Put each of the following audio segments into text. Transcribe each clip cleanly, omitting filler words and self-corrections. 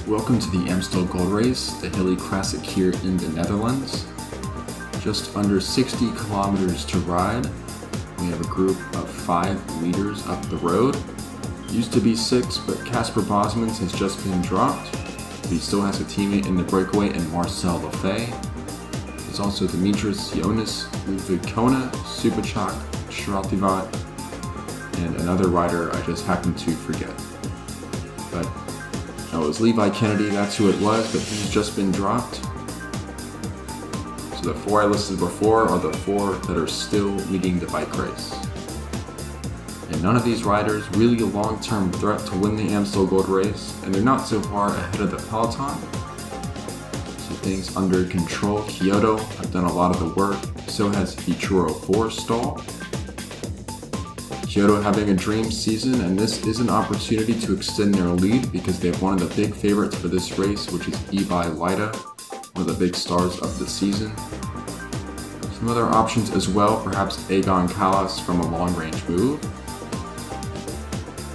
Welcome to the Amstel Gold Race, the hilly classic here in the Netherlands. Just under 60 kilometers to ride. We have a group of 5 leaders up the road. Used to be 6, but Casper Bosmans has just been dropped. But he still has a teammate in the breakaway in Marcel Lefebvre. There's also Dimitris Jonas, Ludwig Kona, Subachak, Shrativat, and another rider I just happened to forget. But no, it was Levi Kennedy, that's who it was, but he's just been dropped. So the 4 I listed before are the 4 that are still leading the bike race. And none of these riders really a long-term threat to win the Amstel Gold Race, and they're not so far ahead of the peloton. So things under control. Kyoto have done a lot of the work, so has Vituro Forstall. Kyoto having a dream season, and this is an opportunity to extend their lead because they have one of the big favorites for this race, which is Ibai Leida, one of the big stars of the season. Some other options as well, perhaps Egon Callas from a long-range move.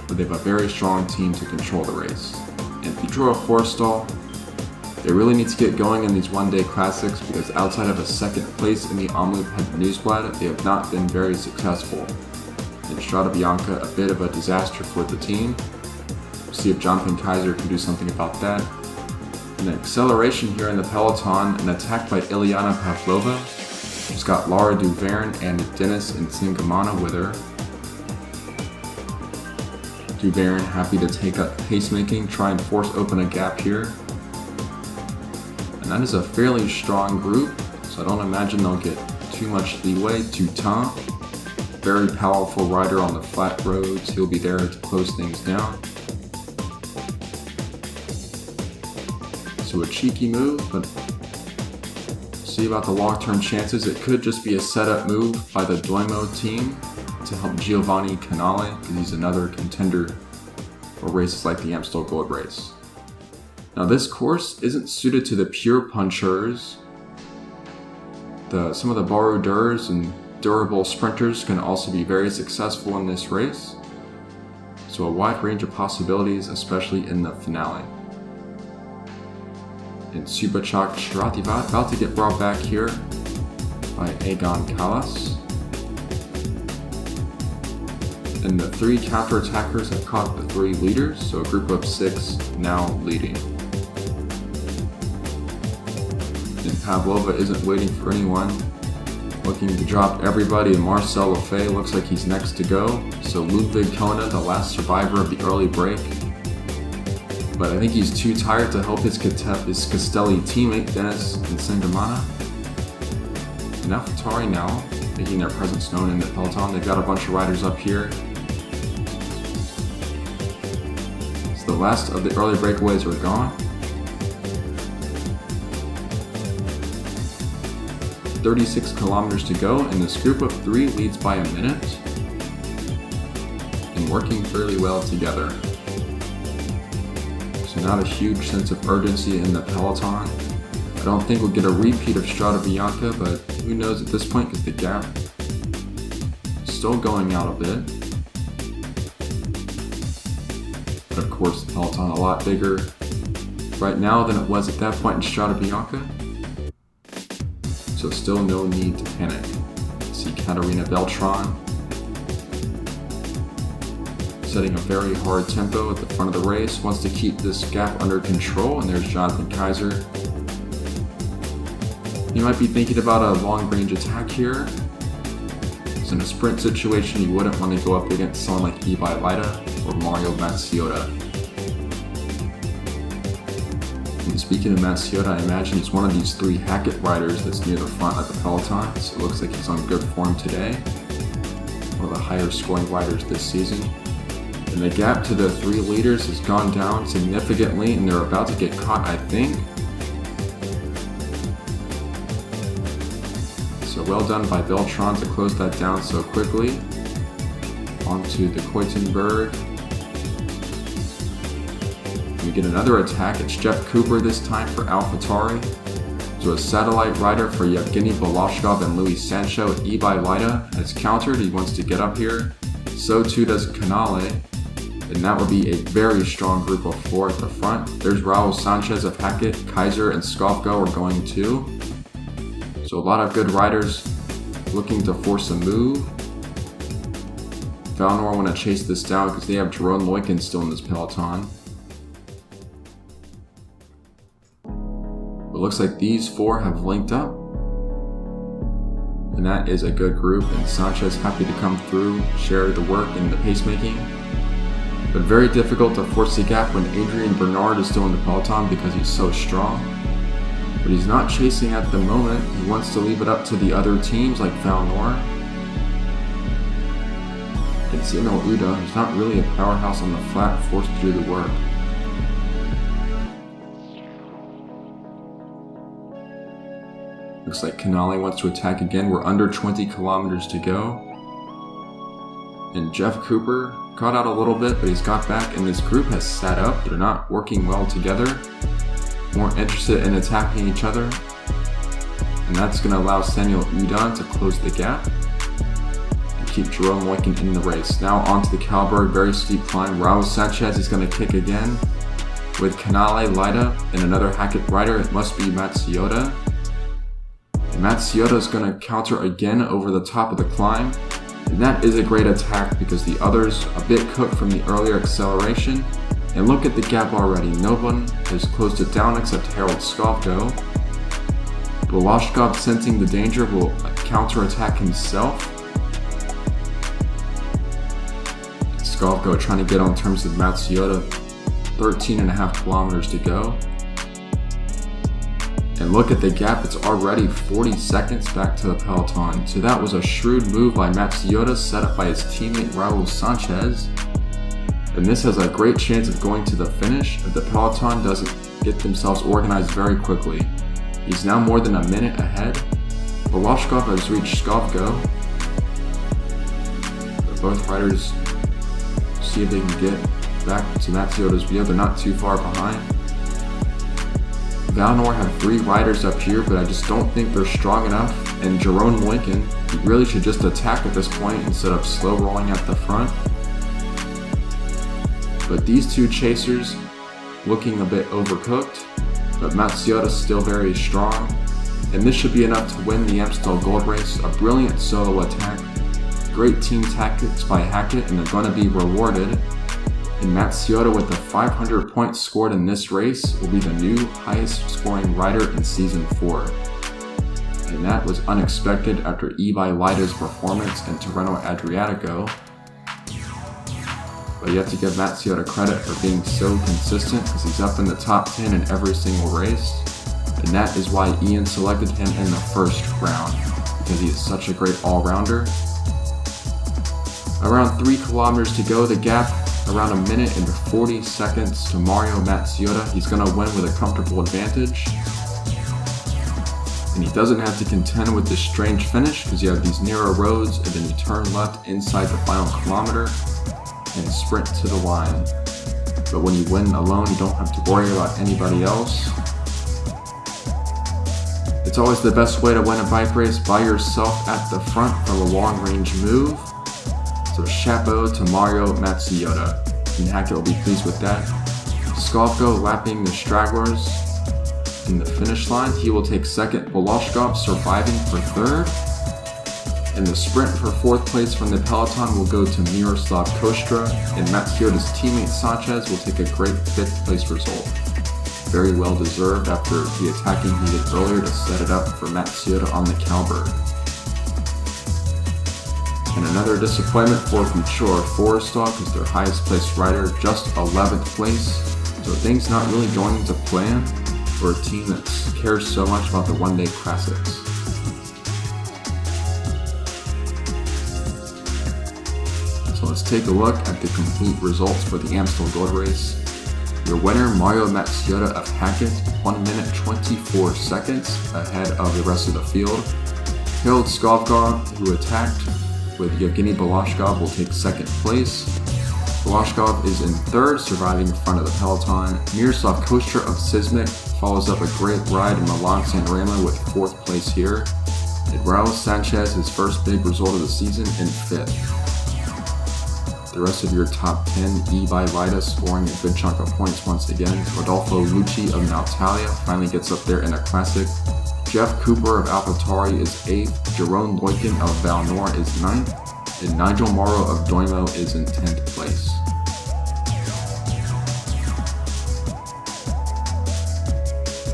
But they have a very strong team to control the race. And Vituro Forstall, they really need to get going in these one-day classics because outside of a second place in the Omloop Newsblad, they have not been very successful. In Strada Bianca, a bit of a disaster for the team. We'll see if Jonathan Kaiser can do something about that. An acceleration here in the peloton, an attack by Ilyana Pavlova. She's got Laura Duverne and Dennis Nsingamana with her. Duverne happy to take up pacemaking, try and force open a gap here. And that is a fairly strong group, so I don't imagine they'll get too much leeway. Toutain, very powerful rider on the flat roads, he'll be there to close things down. So a cheeky move, but see about the long-term chances. It could just be a setup move by the Duomo team to help Giovanni Canale, because he's another contender for races like the Amstel Gold Race. Now this course isn't suited to the pure punchers. Some of the baroudeurs and durable sprinters can also be very successful in this race. So a wide range of possibilities, especially in the finale. And Subachak Shrativat about to get brought back here by Egon Callas. And the 3 counter-attackers have caught the 3 leaders, so a group of 6 now leading. And Pavlova isn't waiting for anyone, looking to drop everybody, and Marcel Lefebvre looks like he's next to go. So Ludwig Kona, the last survivor of the early break. But I think he's too tired to help his Castelli teammate, Dennis Nsingamana. And AlphaTauri now making their presence known in the peloton. They've got a bunch of riders up here. So the last of the early breakaways are gone. 36 kilometers to go, and this group of 3 leads by a minute and working fairly well together. So not a huge sense of urgency in the peloton. I don't think we'll get a repeat of Strada Bianca, but who knows at this point because the gap is still going out a bit. But of course the peloton a lot bigger right now than it was at that point in Strada Bianca. So still no need to panic. See Katarina Beltran setting a very hard tempo at the front of the race, wants to keep this gap under control, and there's Jonathan Kaiser. You might be thinking about a long-range attack here. So in a sprint situation, you wouldn't want to go up against someone like Ibai Leida or Mario Mazziota. And speaking of Mazziota, I imagine he's one of these 3 Hackett riders that's near the front of the peloton, so it looks like he's on good form today. One of the higher scoring riders this season. And the gap to the 3 leaders has gone down significantly, and they're about to get caught, I think. So well done by Beltran to close that down so quickly. Onto the Keutenberg. We get another attack. It's Jeff Cooper this time for AlphaTauri. So a satellite rider for Yevgeny Balashkov and Luis Sancho. Ibai Leida has countered. He wants to get up here. So too does Canale. And that would be a very strong group of 4 at the front. There's Raul Sanchez of Hackett, Kaiser, and Skofko are going too. So a lot of good riders looking to force a move. VeloTour want to chase this down because they have Jerome Moikin still in this peloton. It looks like these 4 have linked up. And that is a good group, and Sanchez happy to come through, share the work and the pacemaking. But very difficult to force the gap when Adrian Bernard is still in the peloton because he's so strong. But he's not chasing at the moment. He wants to leave it up to the other teams like VeloTour. And Zeno Uda, who's not really a powerhouse on the flat, forced to do the work. Looks like Canale wants to attack again. We're under 20 kilometers to go. And Jeff Cooper caught out a little bit, but he's got back, and this group has sat up. They're not working well together. More interested in attacking each other. And that's going to allow Samuel Udon to close the gap and keep Jerome Moikin in the race. Now onto the Kalberg, very steep climb. Raul Sanchez is going to kick again with Canale, Lida, and another Hackett rider. It must be Matsuyoda. And Matsuyoda is going to counter again over the top of the climb. And that is a great attack because the others a bit cooked from the earlier acceleration. And look at the gap already. No one has closed it down except Harold Skofko. Volashkov, sensing the danger, will counter-attack himself. Skofko trying to get on terms with Matsuyoda. 13.5 kilometers to go. And look at the gap, it's already 40 seconds back to the peloton. So that was a shrewd move by Matsuyoda, set up by his teammate Raul Sanchez. And this has a great chance of going to the finish if the peloton doesn't get themselves organized very quickly. He's now more than a minute ahead. Volashkov has reached Skofko. Both riders see if they can get back to Matsuyoda's wheel. They're not too far behind. VeloTour have 3 riders up here, but I just don't think they're strong enough. And Jerome Moikin, he really should just attack at this point instead of slow rolling at the front. But these 2 chasers looking a bit overcooked, but Matsuyoda's still very strong. And this should be enough to win the Amstel Gold Race. A brilliant solo attack, great team tactics by Hackett, and they're going to be rewarded. And Matsuyoda, with the 500 points scored in this race, will be the new highest scoring rider in Season 4. And that was unexpected after Ibai Lida's performance in Tirreno Adriatico. But you have to give Matsuyoda credit for being so consistent because he's up in the top 10 in every single race. And that is why Ian selected him in the first round, because he is such a great all-rounder. Around 3 kilometers to go, the gap around a minute and 40 seconds to Mario Matsuyoda. He's going to win with a comfortable advantage. And he doesn't have to contend with this strange finish because you have these narrow roads and then you turn left inside the final kilometer and sprint to the line. But when you win alone, you don't have to worry about anybody else. It's always the best way to win a bike race, by yourself at the front from a long-range move. So chapeau to Mario Matsuyoda. And Hackett will be pleased with that. Skofko lapping the stragglers in the finish line. He will take second. Volashkov surviving for third. And the sprint for 4th place from the peloton will go to Miroslav Kostra. And Matsuyoda's teammate Sanchez will take a great 5th place result. Very well deserved after the attacking he did earlier to set it up for Matsuyoda on the Kalberg. And another disappointment for Couture. Forrestal is their highest placed rider, just 11th place. So things not really going to plan for a team that cares so much about the one-day classics. So let's take a look at the complete results for the Amstel Gold Race. Your winner, Mario Matsuyoda of Hackett, 1 minute 24 seconds ahead of the rest of the field. Harold Skofko, who attacked with Yevgeny Volashkov, will take 2nd place. Volashkov is in 3rd, surviving in front of the peloton. Miroslav Kostra of Sismic follows up a great ride in Milan San Remo with 4th place here. And Raul Sanchez, his first big result of the season, in 5th. The rest of your top 10, E by Vida scoring a good chunk of points once again. Rodolfo Lucci of Maltalia finally gets up there in a classic. Jeff Cooper of AlphaTauri is 8th, Jerome Loiken of Valnor is 9th, and Nigel Morrow of Doimo is in 10th place.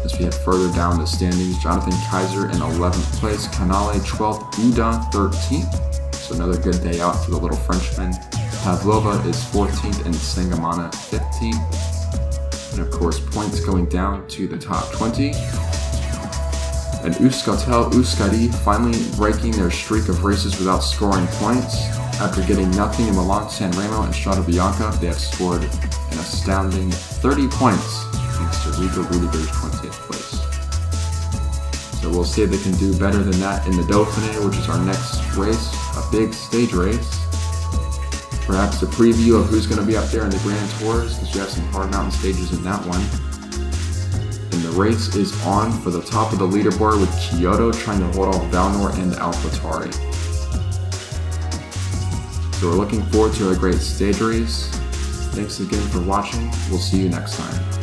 As we head further down the standings, Jonathan Kaiser in 11th place, Canale 12th, Uda 13th, so another good day out for the little Frenchman. Pavlova is 14th and Sangamana 15th. And of course, points going down to the top 20. And Euskaltel Euskadi finally breaking their streak of races without scoring points. After getting nothing in Milan San Remo and Strada Bianca, they have scored an astounding 30 points thanks to Rico Rudiger's 20th place. So we'll see if they can do better than that in the Dauphiné, which is our next race, a big stage race. Perhaps a preview of who's going to be up there in the Grand Tours, because you have some hard mountain stages in that one. And the race is on for the top of the leaderboard with Kyoto trying to hold off Valnor and AlphaTauri. So we're looking forward to a great stage race. Thanks again for watching. We'll see you next time.